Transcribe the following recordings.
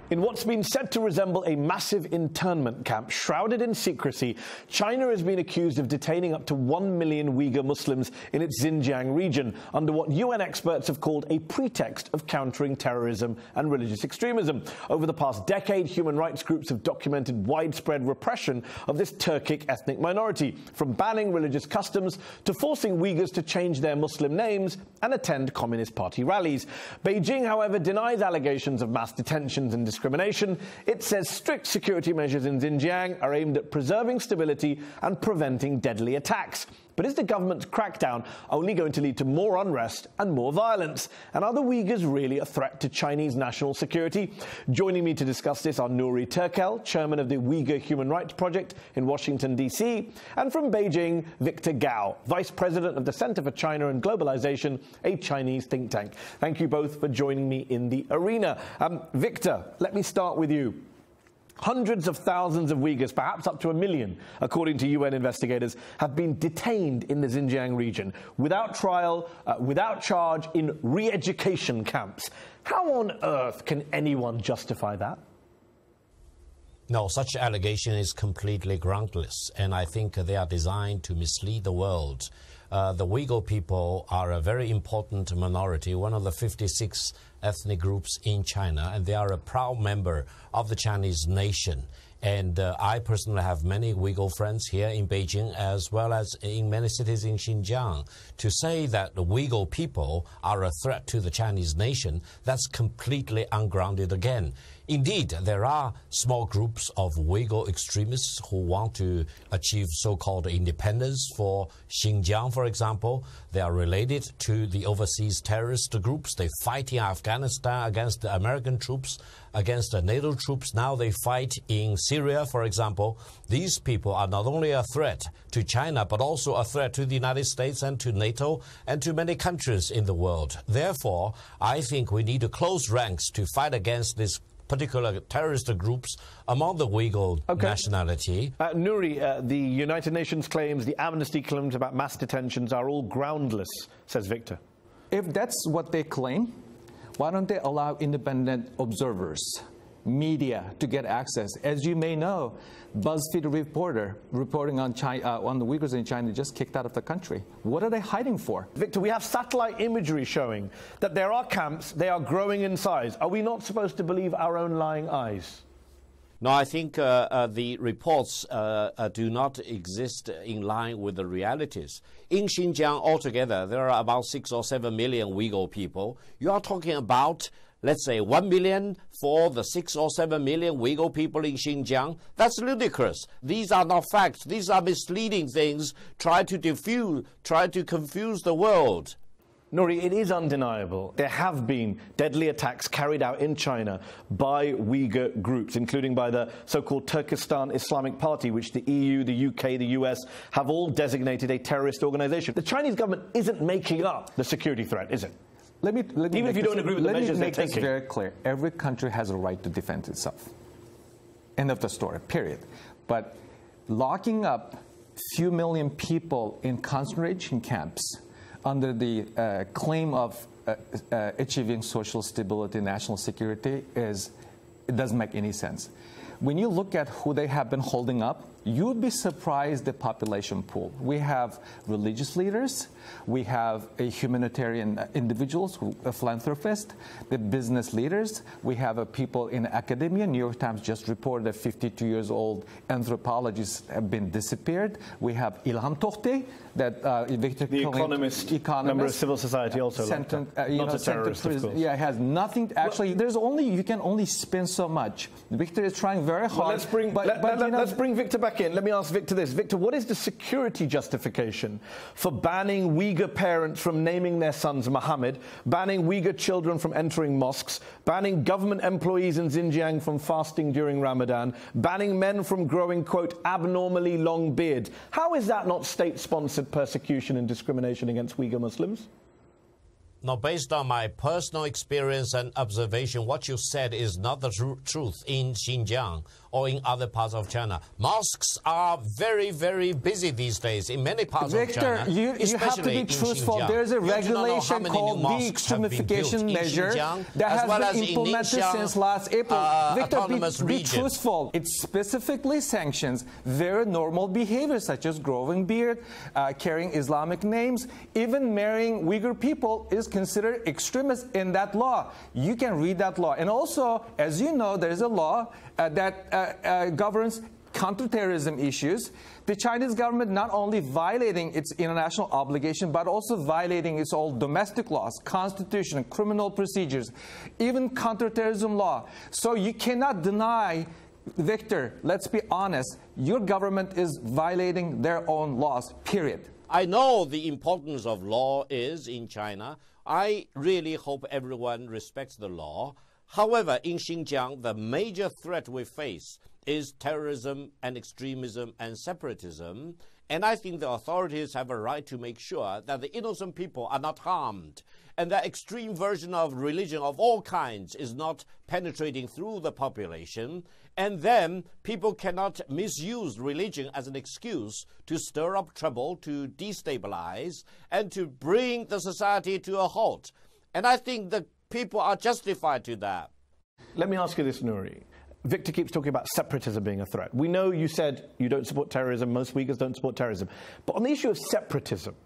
In what's been said to resemble a massive internment camp shrouded in secrecy, China has been accused of detaining up to 1 million Uyghur Muslims in its Xinjiang region under what UN experts have called a pretext of countering terrorism and religious extremism. Over the past decade, human rights groups have documented widespread repression of this Turkic ethnic minority, from banning religious customs to forcing Uyghurs to change their Muslim names and attend Communist Party rallies. Beijing, however, denies allegations of mass detentions and discrimination. It says strict security measures in Xinjiang are aimed at preserving stability and preventing deadly attacks. But is the government's crackdown only going to lead to more unrest and more violence? And are the Uyghurs really a threat to Chinese national security? Joining me to discuss this are Nury Turkel, chairman of the Uyghur Human Rights Project in Washington, D.C., and from Beijing, Victor Gao, vice president of the Center for China and Globalization, a Chinese think tank. Thank you both for joining me in the arena. Victor, let me start with you. Hundreds of thousands of Uyghurs, perhaps up to 1 million, according to UN investigators, have been detained in the Xinjiang region without trial, without charge, in re-education camps. How on earth can anyone justify that? No, such allegation is completely groundless, and I think they are designed to mislead the world. The Uyghur people are a very important minority, one of the 56 ethnic groups in China, and they are a proud member of the Chinese nation. And I personally have many Uyghur friends here in Beijing as well as in many cities in Xinjiang. To say that the Uyghur people are a threat to the Chinese nation, that's completely ungrounded again. Indeed, there are small groups of Uyghur extremists who want to achieve so-called independence for Xinjiang, for example. They are related to the overseas terrorist groups. They fight in Afghanistan against the American troops, against the NATO troops. Now they fight in Syria, for example. These people are not only a threat to China, but also a threat to the United States and to NATO and to many countries in the world. Therefore, I think we need to close ranks to fight against this particular terrorist groups among the Uyghur nationality. Nury, the United Nations claims, the Amnesty claims about mass detentions are all groundless, says Victor. If that's what they claim, why don't they allow independent observers, media, to get access? As you may know, BuzzFeed reporter reporting on the Uyghurs in China just kicked out of the country. What are they hiding for? Victor, we have satellite imagery showing that there are camps, they are growing in size. Are we not supposed to believe our own lying eyes? No, I think the reports do not exist in line with the realities. In Xinjiang altogether, there are about 6 or 7 million Uyghur people. You are talking about, let's say, 1 million for the 6 or 7 million Uyghur people in Xinjiang. That's ludicrous. These are not facts. These are misleading things. Try to confuse the world. Nury, it is undeniable. There have been deadly attacks carried out in China by Uyghur groups, including by the so-called Turkistan Islamic Party, which the EU, the UK, the US have all designated a terrorist organization. The Chinese government isn't making up the security threat, is it? Let me Even if you don't agree with the measures they're taking. Let me make this very clear. Every country has a right to defend itself. End of the story, period. But locking up few million people in concentration camps under the claim of achieving social stability, national security, it doesn't make any sense. When you look at who they have been holding up, you would be surprised the population pool. We have religious leaders, we have humanitarian individuals, philanthropists, the business leaders, we have people in academia. New York Times just reported that 52 years old anthropologists have been disappeared. We have Ilham Tohti, that Victor the economist, member of civil society, also not a terrorist, of course. Yeah, it has nothing. Actually, you can only spend so much. Victor is trying very hard. Well, let's bring Victor back in. Let me ask Victor this. Victor, what is the security justification for banning Uyghur parents from naming their sons Mohammed, banning Uyghur children from entering mosques, banning government employees in Xinjiang from fasting during Ramadan, banning men from growing, quote, abnormally long beards? How is that not state-sponsored persecution and discrimination against Uyghur Muslims? Now, based on my personal experience and observation, what you said is not the truth in Xinjiang or in other parts of China. Mosques are very, very busy these days in many parts of China. Victor, you have to be truthful. There's a regulation called the extremification measure that has been implemented since last April. Victor, be truthful. It specifically sanctions very normal behavior such as growing beard, carrying Islamic names, even marrying Uyghur people is considered extremist in that law. You can read that law. And also, as you know, there is a law that governs counterterrorism issues. The Chinese government not only violating its international obligation, but also violating its own domestic laws, constitution, criminal procedures, even counterterrorism law. So you cannot deny, Victor, let's be honest, your government is violating their own laws, period. I know the importance of law is in China. I really hope everyone respects the law. However, in Xinjiang, the major threat we face is terrorism and extremism and separatism. And I think the authorities have a right to make sure that the innocent people are not harmed and that extreme version of religion of all kinds is not penetrating through the population. And then people cannot misuse religion as an excuse to stir up trouble, to destabilize, and to bring the society to a halt. And I think the people are justified to that. Let me ask you this, Nury. Victor keeps talking about separatism being a threat. We know you said you don't support terrorism, most Uyghurs don't support terrorism. But on the issue of separatism,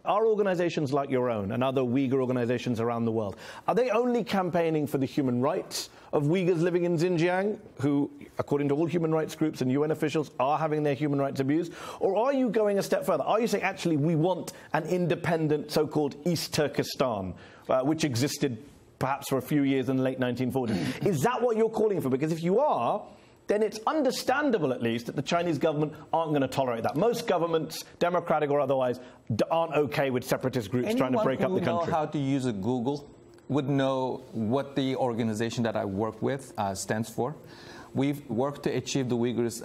are organizations like your own and other Uyghur organizations around the world, are they only campaigning for the human rights of Uyghurs living in Xinjiang, who, according to all human rights groups and UN officials, are having their human rights abused? Or are you going a step further? Are you saying, actually, we want an independent so-called East Turkistan, which existed perhaps for a few years in the late 1940s. Is that what you're calling for? Because if you are, then it's understandable at least that the Chinese government aren't going to tolerate that. Most governments, democratic or otherwise, aren't okay with separatist groups trying to break up the country. Anyone who knows how to use a Google would know what the organization that I work with stands for. We've worked to achieve the Uyghurs'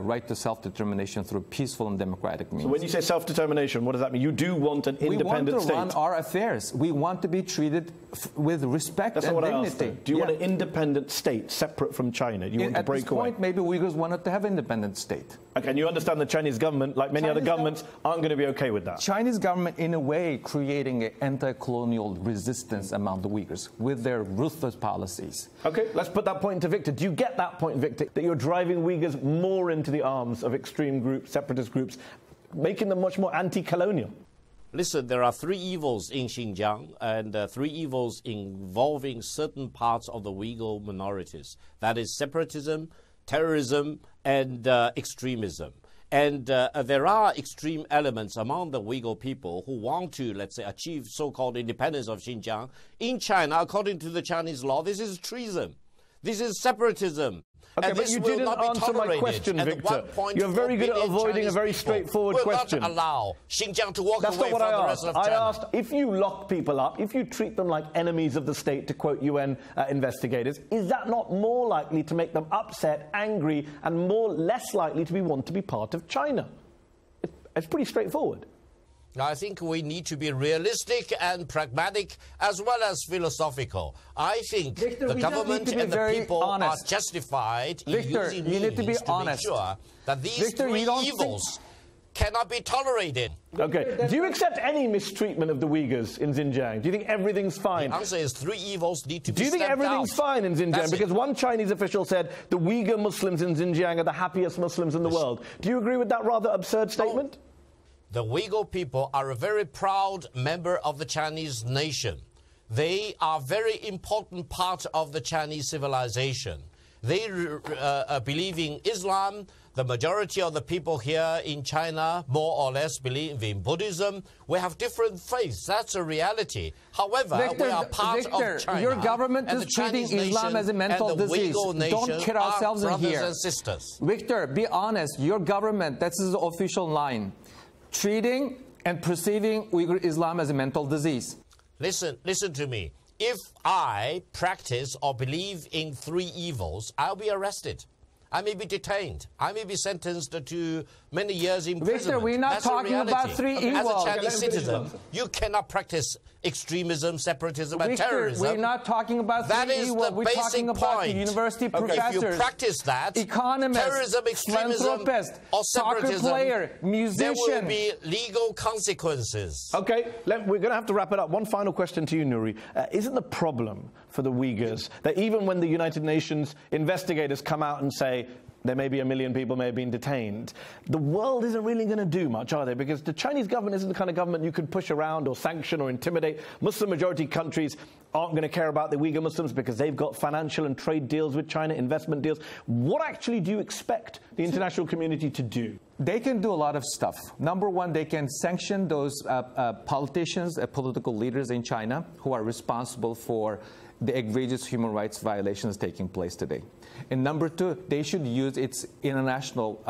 right to self-determination through peaceful and democratic means. So when you say self-determination, what does that mean? You do want an independent state? We want to run our affairs. We want to be treated with respect and dignity. That's what I asked. Do you want an independent state separate from China? Do you want to break away? At this point, maybe Uyghurs wanted to have an independent state. Okay, and you understand the Chinese government, like many other governments, aren't going to be okay with that? Chinese government, in a way, creating an anti-colonial resistance among the Uyghurs with their ruthless policies. Okay, let's put that point to Victor. Do you get that point, Victor, that you're driving Uyghurs more into the arms of extreme groups, separatist groups, making them much more anti-colonial? Listen, there are three evils in Xinjiang and three evils involving certain parts of the Uyghur minorities. That is separatism, terrorism, and extremism. And there are extreme elements among the Uyghur people who want to, let's say, achieve so-called independence of Xinjiang. In China, according to the Chinese law, this is treason. This is separatism. Okay, but you didn't answer my question, Victor. You're very good at avoiding a very straightforward question. Will not allow Xinjiang to walk away from the rest of China. I asked, if you lock people up, if you treat them like enemies of the state, to quote UN investigators, is that not more likely to make them upset, angry, and less likely to want to be part of China? It's pretty straightforward. I think we need to be realistic and pragmatic as well as philosophical. I think Victor, the government and the people are justified in using means to make sure that these three evils cannot be tolerated. Okay. Do you accept any mistreatment of the Uyghurs in Xinjiang? Do you think everything's fine? The answer is three evils need to be Do you think everything's fine in Xinjiang? Because one Chinese official said the Uyghur Muslims in Xinjiang are the happiest Muslims in the world. Do you agree with that rather absurd statement? The Uyghur people are a very proud member of the Chinese nation. They are a very important part of the Chinese civilization. They believe in Islam. The majority of the people here in China more or less believe in Buddhism. We have different faiths. That's a reality. However, Victor, we are part of China. Your government is treating Islam as a mental disease. Don't kid ourselves in here. And sisters. Victor, be honest. Your government, that's the official line, treating and perceiving Uyghur Islam as a mental disease. Listen to me. If I practice or believe in three evils, I'll be arrested. I may be detained. I may be sentenced to many years in prison. Victor, we're not talking about three evils. As a Chinese citizen, you cannot practice extremism, separatism, and terrorism. We're not talking about three evils. We're talking about the university professors, if you practice that, economists, terrorism, extremism, or separatism, soccer player, musician, there will be legal consequences. Okay, we're going to have to wrap it up. One final question to you, Nury. Isn't the problem for the Uyghurs that even when the United Nations investigators come out and say there may be 1 million people may have been detained, the world isn't really going to do much, are they? Because the Chinese government isn't the kind of government you could push around or sanction or intimidate. Muslim-majority countries aren't going to care about the Uyghur Muslims because they've got financial and trade deals with China, investment deals. What actually do you expect the international community to do? They can do a lot of stuff. Number one, they can sanction those politicians, political leaders in China who are responsible for the egregious human rights violations taking place today. And number two, they should use its international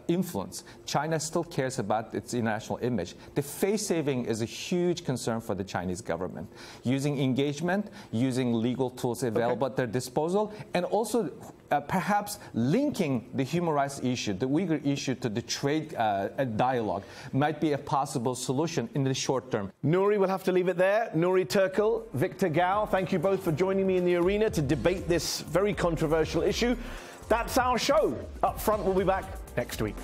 influence. China still cares about its international image. The face saving is a huge concern for the Chinese government. Using engagement, using legal tools available at their disposal, and also perhaps linking the human rights issue, the Uyghur issue, to the trade dialogue might be a possible solution in the short term. Nury, we'll have to leave it there. Nury Turkel, Victor Gao, thank you both for joining me in the arena to debate this very controversial issue. That's our show. Up Front will be back next week.